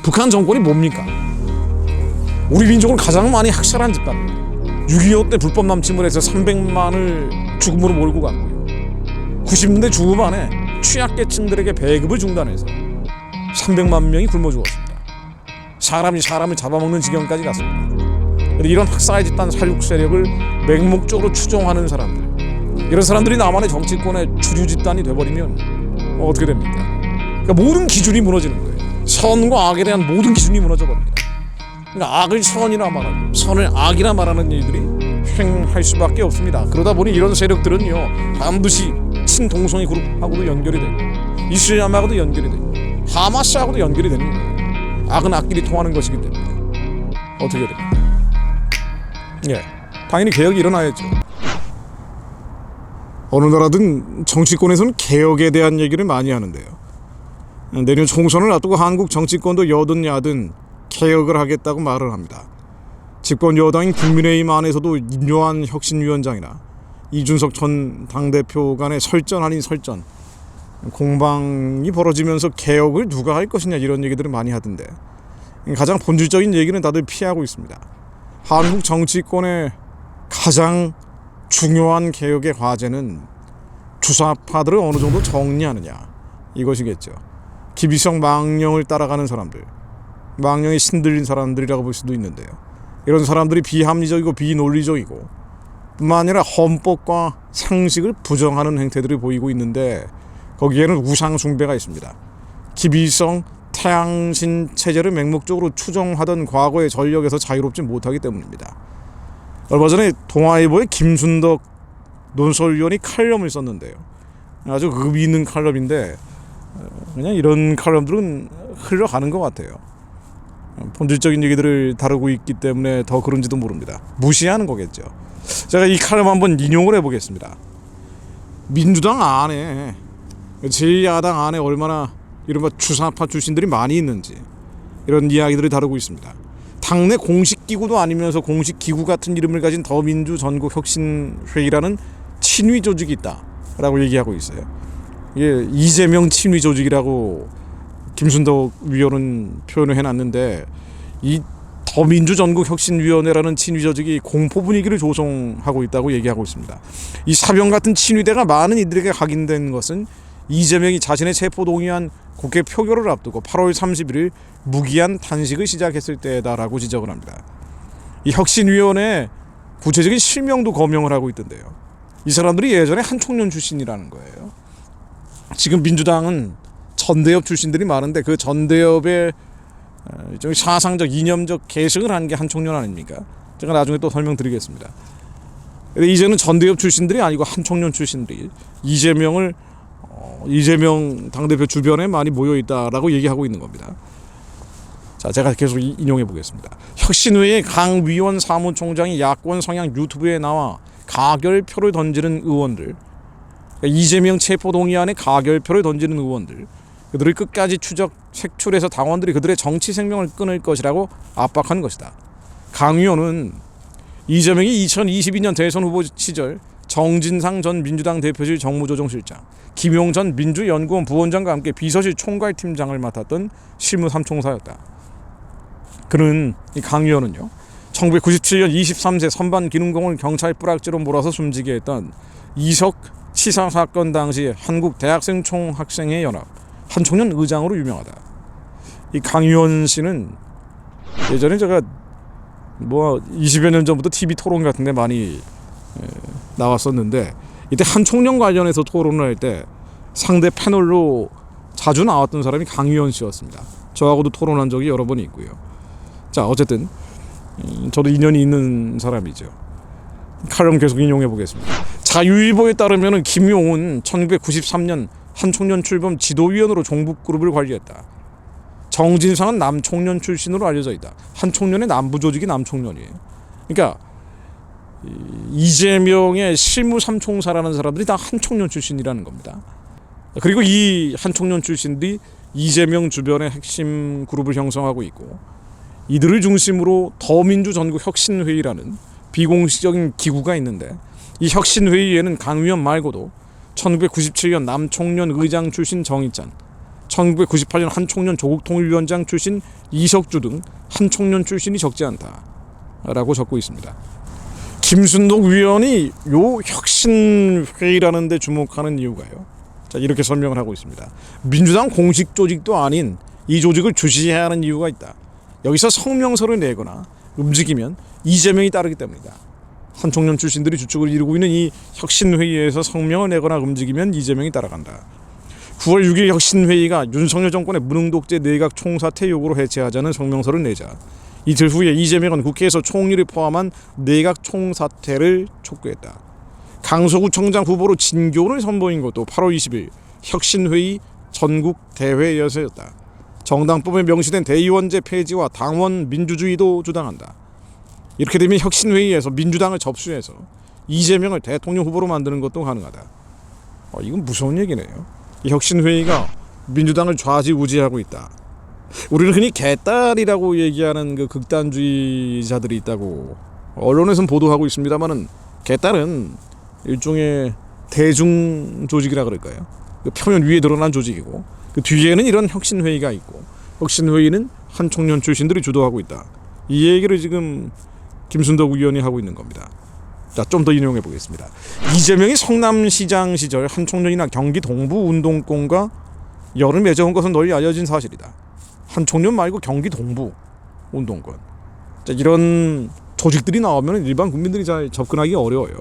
북한 정권이 뭡니까? 우리 민족을 가장 많이 학살한 집단. 6.25 때 불법 남침을 해서 300만을 죽음으로 몰고 갔고요. 90년대 중후반에 취약계층들에게 배급을 중단해서 300만 명이 굶어 죽었습니다. 사람이 사람을 잡아먹는 지경까지 갔습니다. 이런 학살의 집단 살육 세력을 맹목적으로 추종하는 사람들, 이런 사람들이 남한의 정치권의 주류 집단이 돼버리면 어떻게 됩니까? 그러니까 모든 기준이 무너지는 거예요. 선과 악에 대한 모든 기준이 무너져 버립니다. 그러니까 악을 선이라 말하고 선을 악이라 말하는 일들이 횡할 수밖에 없습니다. 그러다 보니 이런 세력들은요, 반드시 친동성애 그룹하고도 연결이 되고 이슬람하고도 연결이 되고 하마스하고도 연결이 되는 거예요. 악은 악끼리 통하는 것이기 때문에 어떻게 됩니까? 예, 당연히 개혁이 일어나야죠. 어느 나라든 정치권에서는 개혁에 대한 얘기를 많이 하는데요. 내년 총선을 앞두고 한국 정치권도 여든 야든 개혁을 하겠다고 말을 합니다. 집권 여당인 국민의힘 안에서도 임요한 혁신위원장이나 이준석 전 당대표 간의 설전 아닌 설전, 공방이 벌어지면서 개혁을 누가 할 것이냐 이런 얘기들을 많이 하던데, 가장 본질적인 얘기는 다들 피하고 있습니다. 한국 정치권의 가장 중요한 개혁의 과제는 주사파들을 어느 정도 정리하느냐 이것이겠죠. 기비성 망령을 따라가는 사람들, 망령에 신들린 사람들이라고 볼 수도 있는데요. 이런 사람들이 비합리적이고 비논리적이고 뿐만 아니라 헌법과 상식을 부정하는 행태들을 보이고 있는데, 거기에는 우상 숭배가 있습니다. 기비성 태양신 체제를 맹목적으로 추종하던 과거의 전력에서 자유롭지 못하기 때문입니다. 얼마 전에 동아일보의 김순덕 논설위원이 칼럼을 썼는데요. 아주 의미 있는 칼럼인데 그냥 이런 칼럼들은 흘러가는 것 같아요. 본질적인 얘기들을 다루고 있기 때문에 더 그런지도 모릅니다. 무시하는 거겠죠. 제가 이 칼럼 한번 인용을 해보겠습니다. 민주당 안에, 제2야당 안에 얼마나 이른바 주사파 출신들이 많이 있는지 이런 이야기들을 다루고 있습니다. 당내 공식기구도 아니면서 공식기구 같은 이름을 가진 더민주 전국혁신회의라는 친위 조직이 있다라고 얘기하고 있어요. 이게 이재명 친위 조직이라고 김순덕 위원은 표현을 해놨는데, 이 더민주 전국혁신위원회라는 친위 조직이 공포 분위기를 조성하고 있다고 얘기하고 있습니다. 이 사병 같은 친위대가 많은 이들에게 각인된 것은 이재명이 자신의 체포동의안 국회 표결을 앞두고 8월 31일 무기한 단식을 시작했을 때다라고 지적을 합니다. 이 혁신위원회 구체적인 실명도 거명을 하고 있던데요. 이 사람들이 예전에 한총련 출신이라는 거예요. 지금 민주당은 전대협 출신들이 많은데 그 전대협의 좀 사상적 이념적 계승을 한 게 한총련 아닙니까? 제가 나중에 또 설명드리겠습니다. 이제는 전대협 출신들이 아니고 한총련 출신들이 이재명 당대표 주변에 많이 모여있다라고 얘기하고 있는 겁니다. 자, 제가 계속 인용해 보겠습니다. 혁신회의 강 위원 사무총장이 야권 성향 유튜브에 나와 가결표를 던지는 의원들, 그러니까 이재명 체포동의안에 가결표를 던지는 의원들, 그들을 끝까지 색출해서 당원들이 그들의 정치 생명을 끊을 것이라고 압박한 것이다. 강 위원은 이재명이 2022년 대선 후보 시절 정진상 전 민주당 대표실 정무조정실장, 김용 전 민주연구원 부원장과 함께 비서실 총괄팀장을 맡았던 실무 삼총사였다. 그는, 이 강 의원은요, 1997년 23세 선반 기능공을 경찰 뿌락지로 몰아서 숨지게 했던 이석 치사 사건 당시 한국 대학생 총학생회 연합 한총련 의장으로 유명하다. 이 강 의원 씨는 예전에 제가 20여 년 전부터 TV 토론 같은 데 많이 나왔었는데, 이때 한총련 관련해서 토론을 할 때 상대 패널로 자주 나왔던 사람이 강의원 씨였습니다. 저하고도 토론한 적이 여러 번 있고요. 자, 어쨌든 저도 인연이 있는 사람이죠. 칼럼 계속 인용해 보겠습니다. 자유일보에 따르면 김용은 1993년 한총련 출범 지도위원으로 종북그룹을 관리했다. 정진상은 남총련 출신으로 알려져 있다. 한총련의 남부 조직이 남총련이에요. 그러니까 이재명의 실무 삼총사라는 사람들이 다 한총련 출신이라는 겁니다. 그리고 이 한총련 출신들이 이재명 주변의 핵심 그룹을 형성하고 있고, 이들을 중심으로 더민주 전국혁신회의라는 비공식적인 기구가 있는데, 이 혁신회의에는 강 의원 말고도 1997년 남총련 의장 출신 정의찬, 1998년 한총련 조국통일위원장 출신 이석주 등 한총련 출신이 적지 않다라고 적고 있습니다. 김순덕 위원이 요 혁신회의라는 데 주목하는 이유가요. 자, 이렇게 설명을 하고 있습니다. 민주당 공식 조직도 아닌 이 조직을 주시해야 하는 이유가 있다. 여기서 성명서를 내거나 움직이면 이재명이 따르기 때문이다. 한총련 출신들이 주축을 이루고 있는 이 혁신회의에서 성명을 내거나 움직이면 이재명이 따라간다. 9월 6일 혁신회의가 윤석열 정권의 무능독재 내각 총사퇴 요구로 해체하자는 성명서를 내자 이틀 후에 이재명은 국회에서 총리를 포함한 내각 총사퇴를 촉구했다. 강서구청장 후보로 진교를 선보인 것도 8월 20일 혁신회의 전국 대회에서였다. 정당법에 명시된 대의원제 폐지와 당원 민주주의도 주장한다. 이렇게 되면 혁신회의에서 민주당을 접수해서 이재명을 대통령 후보로 만드는 것도 가능하다. 이건 무서운 얘기네요. 이 혁신회의가 민주당을 좌지우지하고 있다. 우리는 흔히 개딸이라고 얘기하는 그 극단주의자들이 있다고 언론에서는 보도하고 있습니다만은 개딸은 일종의 대중 조직이라 그럴까요? 그 표면 위에 드러난 조직이고 그 뒤에는 이런 혁신회의가 있고 혁신회의는 한총련 출신들이 주도하고 있다. 이 얘기를 지금 김순덕 의원이 하고 있는 겁니다. 자, 좀 더 인용해 보겠습니다. 이재명이 성남시장 시절 한총련이나 경기 동부 운동권과 열을 맺어온 것은 널리 알려진 사실이다. 한총련 말고 경기 동부 운동권. 자, 이런 조직들이 나오면 일반 국민들이 잘 접근하기 어려워요.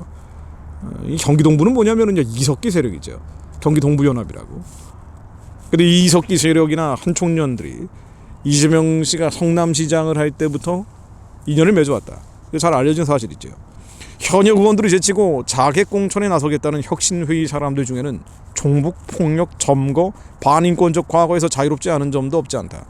이 경기 동부는 뭐냐면은 이석기 세력이죠. 경기 동부연합이라고. 근데 이 이석기 세력이나 한총련들이 이재명 씨가 성남시장을 할 때부터 인연을 맺어왔다. 잘 알려진 사실이죠. 현역 의원들을 제치고 자객 공천에 나서겠다는 혁신회의 사람들 중에는 종북, 폭력, 점거, 반인권적 과거에서 자유롭지 않은 점도 없지 않다.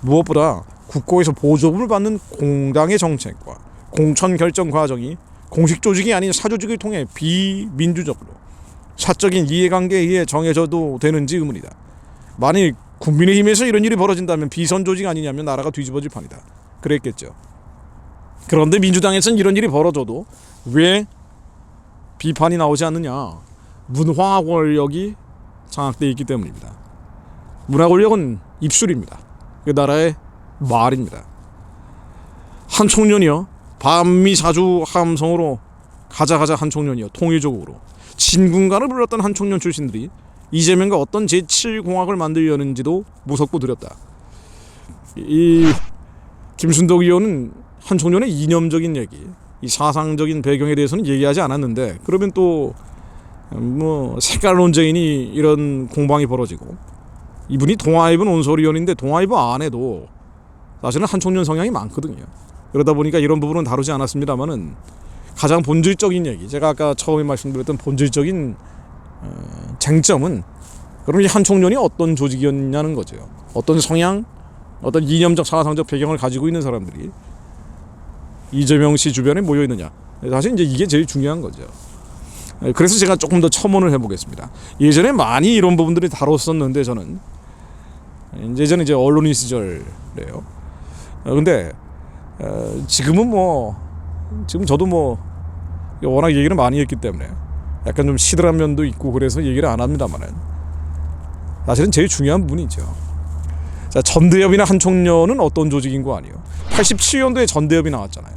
무엇보다 국고에서 보조금을 받는 공당의 정책과 공천 결정 과정이 공식 조직이 아닌 사조직을 통해 비민주적으로 사적인 이해관계에 의해 정해져도 되는지 의문이다. 만일 국민의힘에서 이런 일이 벌어진다면 비선 조직 아니냐면 나라가 뒤집어질 판이다. 그랬겠죠. 그런데 민주당에서는 이런 일이 벌어져도 왜 비판이 나오지 않느냐. 문화 권력이 장악되어 있기 때문입니다. 문화 권력은 입술입니다. 그 나라의 말입니다. 한총련이요. 반미사주 함성으로 가자 한총련이요. 통일조국으로 진군가를 불렀던 한총련 출신들이 이재명과 어떤 제7공학을 만들려는지도 무섭고 두렵다. 이 김순덕 의원은 한총련의 이념적인 얘기, 이 사상적인 배경에 대해서는 얘기하지 않았는데 그러면 또 뭐 색깔 논쟁이니 이런 공방이 벌어지고 이분이 동아일보 논설위원인데 동아일보 안에도 사실은 한총련 성향이 많거든요. 그러다 보니까 이런 부분은 다루지 않았습니다만은 가장 본질적인 얘기, 제가 아까 처음에 말씀드렸던 본질적인 쟁점은 그럼 이 한총련이 어떤 조직이었냐는 거죠. 어떤 성향, 어떤 이념적 사상적 배경을 가지고 있는 사람들이 이재명 씨 주변에 모여 있느냐. 사실 이제 이게 제일 중요한 거죠. 그래서 제가 조금 더 첨언을 해보겠습니다. 예전에 많이 이런 부분들이 다뤘었는데 저는 예전에 이제 언론인 시절이에요. 근데 지금은 지금 저도 워낙 얘기를 많이 했기 때문에 약간 좀 시들한 면도 있고 그래서 얘기를 안 합니다만은 사실은 제일 중요한 부분이죠. 자, 전대협이나 한총련은 어떤 조직인 거 아니에요. 87년도에 전대협이 나왔잖아요.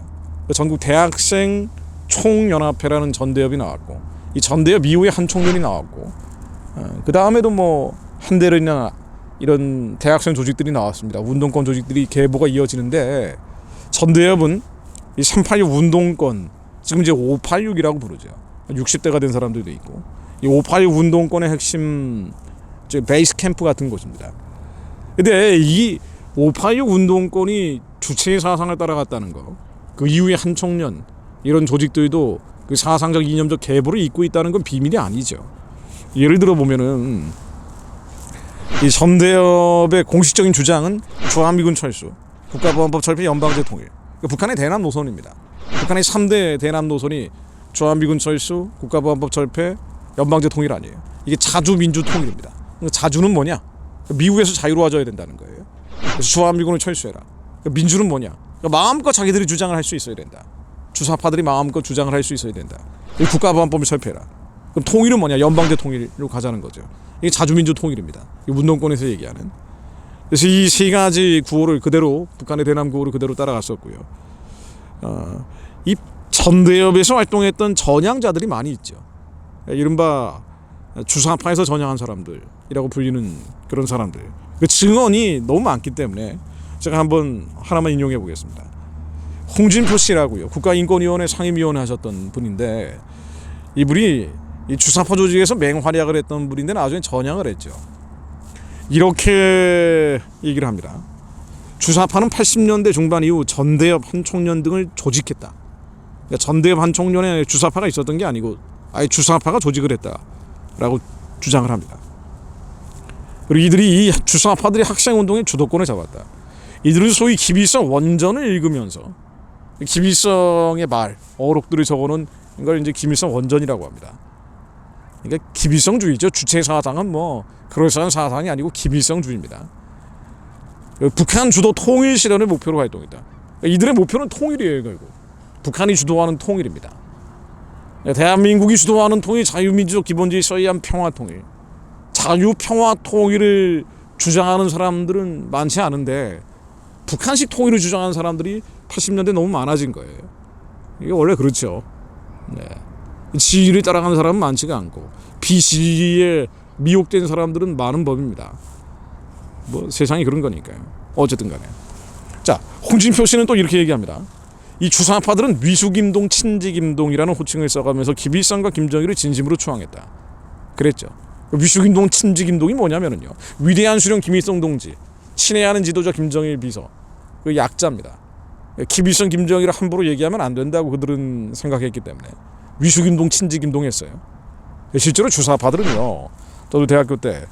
전국 대학생 총연합회라는 전대협이 나왔고 이 전대협 이후에 한총련이 나왔고 그 다음에도 한대련이나 이런 대학생 조직들이 나왔습니다. 운동권 조직들이 계보가 이어지는데 전대협은 이 386 운동권, 지금 이제 586이라고 부르죠. 60대가 된 사람들도 있고 이 586 운동권의 핵심 베이스 캠프 같은 곳입니다. 근데 이 586 운동권이 주체의 사상을 따라갔다는 거, 그 이후에 한총련 이런 조직들도 그 사상적 이념적 계보를 잇고 있다는 건 비밀이 아니죠. 예를 들어 보면은 이 전대협의 공식적인 주장은 주한미군 철수, 국가보안법 철폐, 연방제 통일. 그러니까 북한의 대남 노선입니다. 북한의 3대 대남 노선이 주한미군 철수, 국가보안법 철폐, 연방제 통일 아니에요. 이게 자주민주 통일입니다. 그러니까 자주는 뭐냐? 미국에서 자유로워져야 된다는 거예요. 그래서 주한미군을 철수해라. 그러니까 민주는 뭐냐? 그러니까 마음껏 자기들이 주장을 할 수 있어야 된다. 주사파들이 마음껏 주장을 할 수 있어야 된다. 국가보안법을 철폐해라. 그럼 통일은 뭐냐? 연방제 통일로 가자는 거죠. 이게 자주민주 통일입니다. 운동권에서 얘기하는. 그래서 이 세 가지 구호를 그대로 북한의 대남 구호를 그대로 따라갔었고요. 이 전대협에서 활동했던 전향자들이 많이 있죠. 이른바 주사파에서 전향한 사람들이라고 불리는 그런 사람들. 그 증언이 너무 많기 때문에 제가 한번 하나만 인용해 보겠습니다. 홍준표 씨라고요. 국가인권위원회 상임위원회 하셨던 분인데 이분이 이 주사파 조직에서 맹활약을 했던 분인데 나중에 전향을 했죠. 이렇게 얘기를 합니다. 주사파는 80년대 중반 이후 전대협, 한총련 등을 조직했다. 그러니까 전대협, 한총련에 주사파가 있었던 게 아니고 아예 주사파가 조직을 했다라고 주장을 합니다. 그리고 이들이 이 주사파들이 학생운동의 주도권을 잡았다. 이들은 소위 기비성 원전을 읽으면서 기비성의 말, 어록들을 적어놓은 이걸 이제 기비성 원전이라고 합니다. 그러니까 기비성주의죠. 주체 사상은 뭐 그럴싸한 사상이 아니고 기비성주의입니다. 북한 주도 통일 실현을 목표로 활동했다. 이들의 목표는 통일이에요. 결국 북한이 주도하는 통일입니다. 대한민국이 주도하는 통일, 자유민주적 기본주의 서해안 평화통일, 자유평화통일을 주장하는 사람들은 많지 않은데 북한식 통일을 주장하는 사람들이 80년대 너무 많아진 거예요. 이게 원래 그렇죠. 네. 지위를 따라가는 사람은 많지가 않고 비지위에 미혹된 사람들은 많은 법입니다. 뭐 세상이 그런 거니까요. 어쨌든 간에. 자, 홍준표 씨는 또 이렇게 얘기합니다. 이 주사파들은 위수김동, 친지김동이라는 호칭을 써가면서 김일성과 김정일을 진심으로 추앙했다. 그랬죠. 위수김동, 친지김동이 뭐냐면요. 위대한 수령 김일성 동지, 친애하는 지도자 김정일 비서, 그 약자입니다. 김일성, 김정일을 함부로 얘기하면 안 된다고 그들은 생각했기 때문에 위수김동, 친지김동 했어요. 실제로 주사파들은요. 저도 대학교 때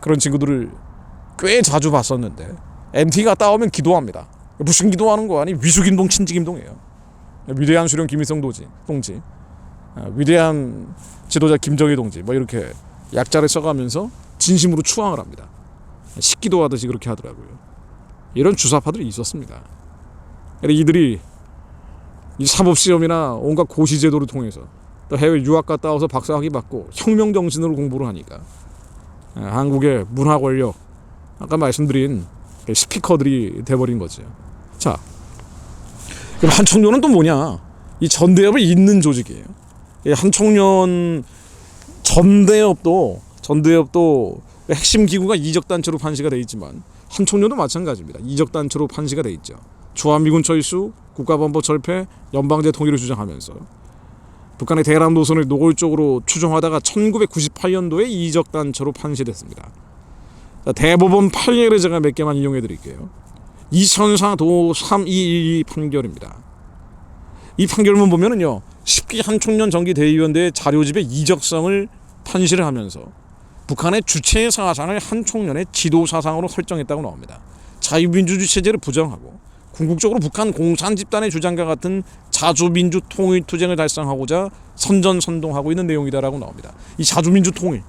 그런 친구들을 꽤 자주 봤었는데 MT 갔다 오면 기도합니다. 무슨 기도하는 거 아니? 위수김동, 친지김동이에요. 위대한 수령 김일성 동지, 위대한 지도자 김정일 동지, 뭐 이렇게 약자를 써가면서 진심으로 추앙을 합니다. 식기도하듯이 그렇게 하더라고요. 이런 주사파들이 있었습니다. 이들이 이 사법시험이나 온갖 고시제도를 통해서 또 해외 유학 갔다 와서 박사학위 받고 혁명 정신으로 공부를 하니까 한국의 문화 권력, 아까 말씀드린 스피커들이 돼버린 거죠. 자, 그럼 한총련은 또 뭐냐? 이 전대협을 잇는 조직이에요. 한총련 전대협도 핵심 기구가 이적단체로 판시가 돼 있지만 한총련도 마찬가지입니다. 이적단체로 판시가 돼 있죠. 주한미군 철수, 국가범법 철폐, 연방제 통일을 주장하면서 북한의 대남 노선을 노골적으로 추종하다가 1998년도에 이적단체로 판시됐습니다. 대법원 판례를 제가 몇 개만 인용해 드릴게요. 2004도 3212 판결입니다. 이 판결문 보면은요, 10기 한총련 정기대의원대의 자료집의 이적성을 판시를 하면서 북한의 주체 사상을 한총련의 지도 사상으로 설정했다고 나옵니다. 자유민주주의 체제를 부정하고 궁극적으로 북한 공산집단의 주장과 같은 자주민주 통일 투쟁을 달성하고자 선전선동하고 있는 내용이다라고 나옵니다. 이 자주민주 통일,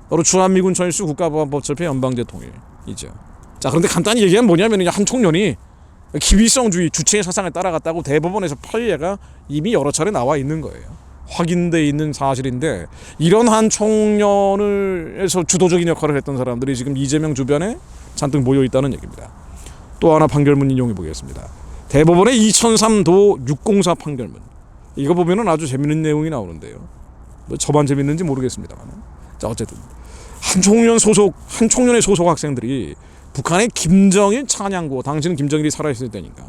바로 주한미군 철수, 국가보안법 철폐, 연방제 통일이죠. 자, 그런데 간단히 얘기하면 뭐냐면 한총련이 기비성주의 주체 사상을 따라갔다고 대법원에서 판례가 이미 여러 차례 나와 있는 거예요. 확인돼 있는 사실인데 이런 한총련에서 주도적인 역할을 했던 사람들이 지금 이재명 주변에 잔뜩 모여 있다는 얘기입니다. 또 하나 판결문 인용해 보겠습니다. 대법원의 2003도 604 판결문. 이거 보면은 아주 재밌는 내용이 나오는데요. 뭐 저만 재밌는지 모르겠습니다만. 자, 어쨌든 한총련의 소속 학생들이 북한의 김정일 찬양구호, 당시는 김정일이 살아있을 때니까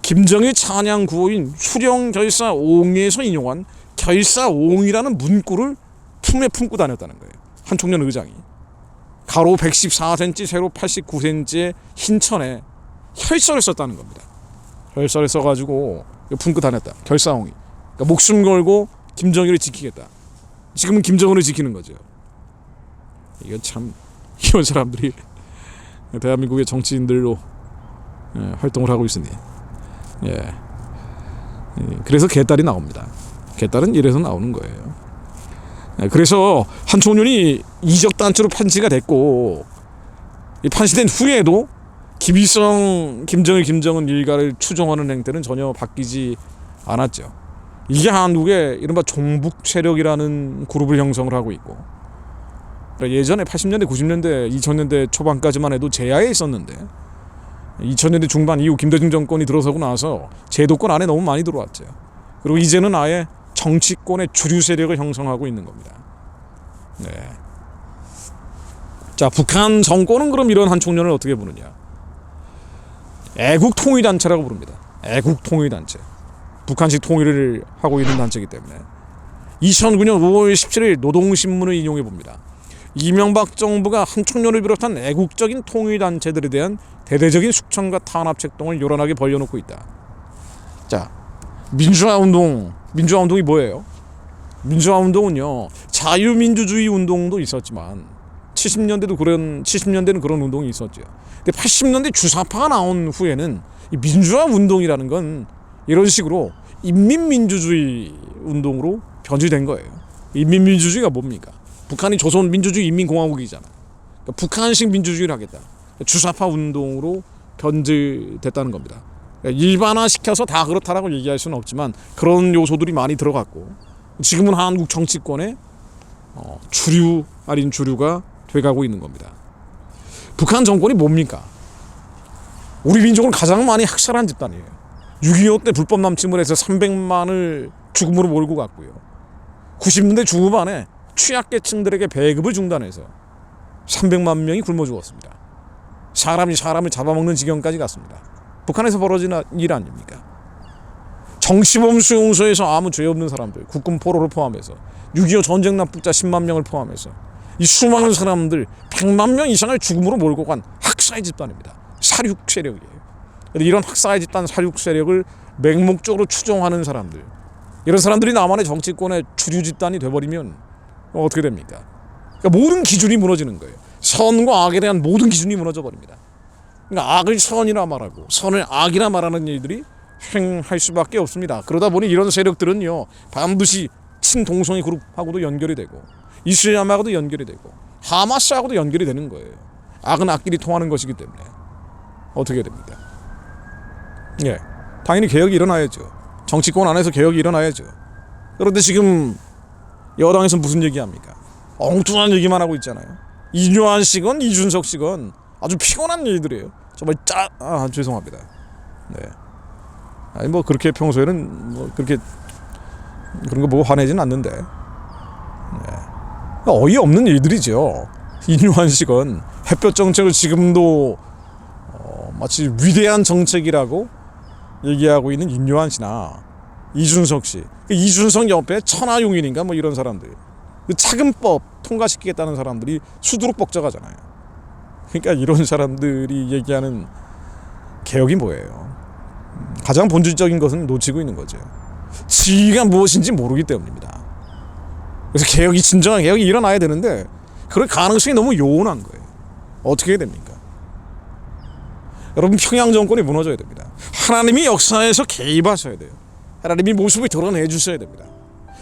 김정일 찬양구호인 수령결사옹에서 인용한 결사옹이라는 문구를 품에 품고 다녔다는 거예요. 한총련 의장이 가로 114cm, 세로 89cm의 흰 천에 혈서를 썼다는 겁니다. 혈서를 써가지고 품고 다녔다. 결사옹이. 그러니까 목숨 걸고 김정일을 지키겠다. 지금은 김정은을 지키는 거죠. 이거 참, 이런 사람들이 대한민국의 정치인들로 활동을 하고 있으니, 그래서 개딸이 나옵니다. 개딸은 이래서 나오는 거예요. 그래서 한총련이 이적단체로 판시가 됐고, 이 판시된 후에도 김일성, 김정일, 김정은 일가를 추종하는 행태는 전혀 바뀌지 않았죠. 이게 한국의 이른바 종북 세력이라는 그룹을 형성을 하고 있고, 그러니까 예전에 80년대, 90년대, 2000년대 초반까지만 해도 제야에 있었는데 2000년대 중반 이후 김대중 정권이 들어서고 나서 제도권 안에 너무 많이 들어왔죠. 그리고 이제는 아예 정치권의 주류 세력을 형성하고 있는 겁니다. 네. 자, 북한 정권은 그럼 이런 한 청년을 어떻게 부르냐? 애국통일단체라고 부릅니다. 애국통일단체. 북한식 통일을 하고 있는 단체이기 때문에 2009년 5월 17일 노동신문을 인용해 봅니다. 이명박 정부가 한 청년을 비롯한 애국적인 통일단체들에 대한 대대적인 숙청과 탄압책동을 요란하게 벌여놓고 있다. 자, 민주화운동이 뭐예요? 민주화운동은요, 자유민주주의 운동도 있었지만 70년대는 그런 운동이 있었죠. 근데 80년대 주사파가 나온 후에는 이 민주화운동이라는 건 이런 식으로 인민민주주의 운동으로 변질된 거예요. 인민민주주의가 뭡니까? 북한이 조선민주주의 인민공화국이잖아. 그러니까 북한식 민주주의를 하겠다. 주사파 운동으로 변질됐다는 겁니다. 그러니까 일반화시켜서 다 그렇다라고 얘기할 수는 없지만 그런 요소들이 많이 들어갔고, 지금은 한국 정치권의 주류 아닌 주류가 돼가고 있는 겁니다. 북한 정권이 뭡니까? 우리 민족을 가장 많이 학살한 집단이에요. 6.25 때 불법 남침을 해서 300만을 죽음으로 몰고 갔고요. 90년대 중후반에 취약계층들에게 배급을 중단해서 300만 명이 굶어 죽었습니다. 사람이 사람을 잡아먹는 지경까지 갔습니다. 북한에서 벌어진 일 아닙니까? 정치범 수용소에서 아무 죄 없는 사람들, 국군 포로를 포함해서 6.25 전쟁 납북자 10만 명을 포함해서 이 수많은 사람들 100만 명 이상을 죽음으로 몰고 간 학살의 집단입니다. 사륙 세력이에요. 이런 학살의 집단, 사륙 세력을 맹목적으로 추종하는 사람들, 이런 사람들이 남한의 정치권의 주류 집단이 돼버리면 어떻게 됩니까? 그러니까 모든 기준이 무너지는 거예요. 선과 악에 대한 모든 기준이 무너져 버립니다. 그러니까 악을 선이라 말하고 선을 악이라 말하는 일들이 횡할 수밖에 없습니다. 그러다 보니 이런 세력들은요, 반드시 친동성애 그룹하고도 연결이 되고 이슬람하고도 연결이 되고 하마스하고도 연결이 되는 거예요. 악은 악끼리 통하는 것이기 때문에 어떻게 됩니까? 예, 당연히 개혁이 일어나야죠. 정치권 안에서 개혁이 일어나야죠. 그런데 지금 여당에서 무슨 얘기합니까? 엉뚱한 얘기만 하고 있잖아요. 이뇨한 씨건 이준석 씨건 아주 피곤한 얘기들이에요. 정말 죄송합니다. 네. 아니 뭐 그렇게 평소에는 뭐 그렇게 그런 거 보고 화내지는 않는데, 네. 어이없는 일들이죠. 이뇨한 씨건 햇볕 정책을 지금도 마치 위대한 정책이라고 얘기하고 있는 이뇨한 씨나 이준석 씨, 이준석 옆에 천하용인인가 뭐 이런 사람들, 차근법 통과시키겠다는 사람들이 수두룩 뻑적하잖아요. 그러니까 이런 사람들이 얘기하는 개혁이 뭐예요? 가장 본질적인 것은 놓치고 있는 거죠. 지가 무엇인지 모르기 때문입니다. 그래서 진정한 개혁이 일어나야 되는데 그럴 가능성이 너무 요원한 거예요. 어떻게 해야 됩니까? 여러분, 평양 정권이 무너져야 됩니다. 하나님이 역사에서 개입하셔야 돼요. 하나님이 모습을 드러내 주셔야 됩니다.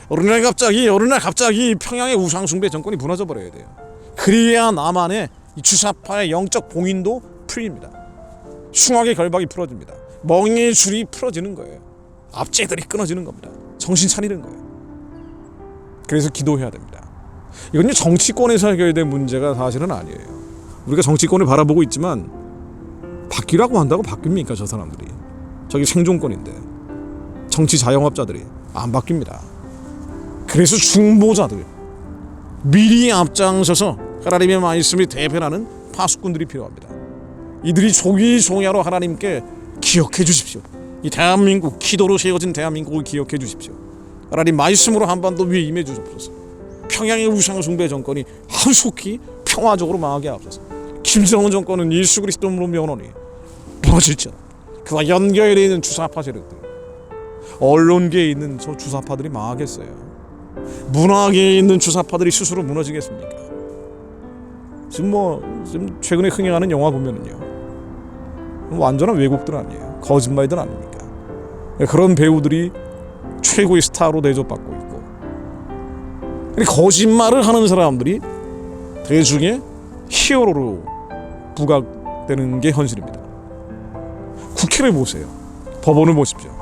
어느 날 갑자기 평양의 우상숭배 정권이 무너져 버려야 돼요. 그래야 남한의 이 주사파의 영적 봉인도 풀립니다. 숭악의 결박이 풀어집니다. 멍에의 줄이 풀어지는 거예요. 압제들이 끊어지는 겁니다. 정신 차리는 거예요. 그래서 기도해야 됩니다. 이건 정치권에서 해결될 문제가 사실은 아니에요. 우리가 정치권을 바라보고 있지만 바뀌라고 한다고 바뀝니까? 저 사람들이. 저기 생존권인데 정치 자영업자들이 안 바뀝니다. 그래서 중보자들, 미리 앞장서서 하나님의 말씀이 대변하는 파수꾼들이 필요합니다. 이들이 조기종야로 하나님께 기억해 주십시오. 이 대한민국, 기도로 세워진 대한민국을 기억해 주십시오. 하나님 말씀으로 한반도 위에 임해 주옵소서. 평양의 우상숭배 정권이 하속히 평화적으로 망하게 하옵소서. 김정은 정권은 예수 그리스도로 면허니 무너질지어다. 그와 연결되어 있는 주사파 세력들, 언론계에 있는 저 주사파들이 망하겠어요? 문화계에 있는 주사파들이 스스로 무너지겠습니까? 지금 최근에 흥행하는 영화 보면은요, 완전한 왜곡들 아니에요. 거짓말들 아닙니까? 그런 배우들이 최고의 스타로 대접받고 있고, 거짓말을 하는 사람들이 대중의 히어로로 부각되는 게 현실입니다. 국회를 보세요. 법원을 보십시오.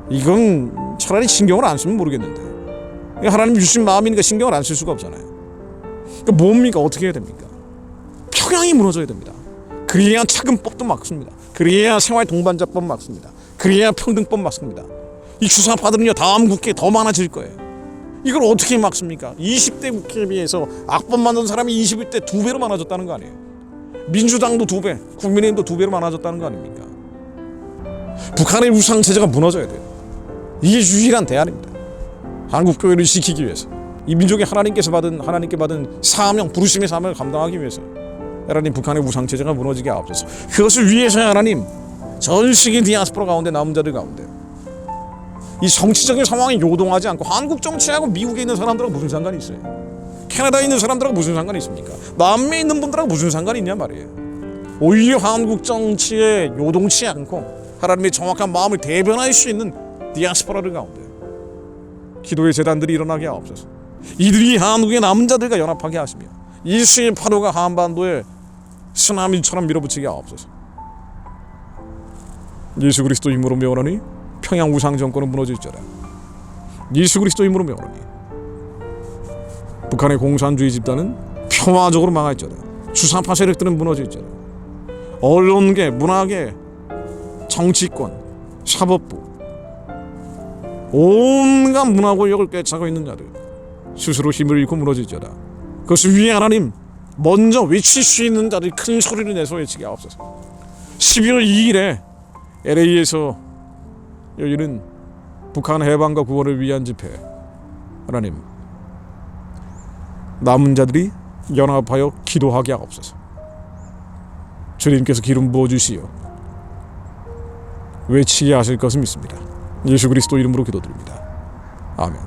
이건 차라리 신경을 안 쓰면 모르겠는데 하나님 주신 마음이니까 신경을 안 쓸 수가 없잖아요. 그러니까 뭡니까? 어떻게 해야 됩니까? 평양이 무너져야 됩니다. 그래야 차근법도 막습니다. 그래야 생활 동반자법 막습니다. 그래야 평등법 막습니다. 이 주사파들은요 다음 국회에 더 많아질 거예요. 이걸 어떻게 막습니까? 20대 국회에 비해서 악법 만든 사람이 21대 2배로 많아졌다는 거 아니에요? 민주당도 2배, 국민의힘도 2배로 많아졌다는 거 아닙니까? 북한의 우상체제가 무너져야 돼요. 이게 유일한 대안입니다. 한국교회를 지키기 위해서, 이 민족이 하나님께 받은 사명, 부르심의 사명을 감당하기 위해서 하나님 북한의 우상체제가 무너지게 하옵소서. 그것을 위해서 하나님 전 세계 디아스포라 가운데 남은 자들 가운데 이 정치적인 상황이 요동하지 않고, 한국 정치하고 미국에 있는 사람들하고 무슨 상관이 있어요? 캐나다에 있는 사람들하고 무슨 상관이 있습니까? 남미에 있는 분들하고 무슨 상관이 있냐 말이에요. 오히려 한국 정치에 요동치 않고 하나님의 정확한 마음을 대변할 수 있는 디아스포라들 가운데 기도의 재단들이 일어나게 하옵소서. 이들이 한국의 남은 자들과 연합하게 하시며 이수의 파도가 한반도에 쓰나미처럼 밀어붙이게 하옵소서. 예수 그리스도 이름으로 명하노니 평양 우상 정권은 무너질지어다. 예수 그리스도 이름으로 명하노니 북한의 공산주의 집단은 평화적으로 망할지어다. 주사파 세력들은 무너질지어다. 언론계, 문화계, 정치권, 사법부, 온갖 문화 권력을 꿰차고 있는 자들 스스로 힘을 잃고 무너질지어다. 그것을 위해 하나님 먼저 외칠 수 있는 자들이 큰 소리를 내서 외치게 하옵소서. 12월 2일에 LA에서 열리는 북한 해방과 구원을 위한 집회, 하나님 남은 자들이 연합하여 기도하게 하옵소서. 주님께서 기름 부어주시어 외치게 하실 것을 믿습니다. 예수 그리스도 이름으로 기도드립니다. 아멘.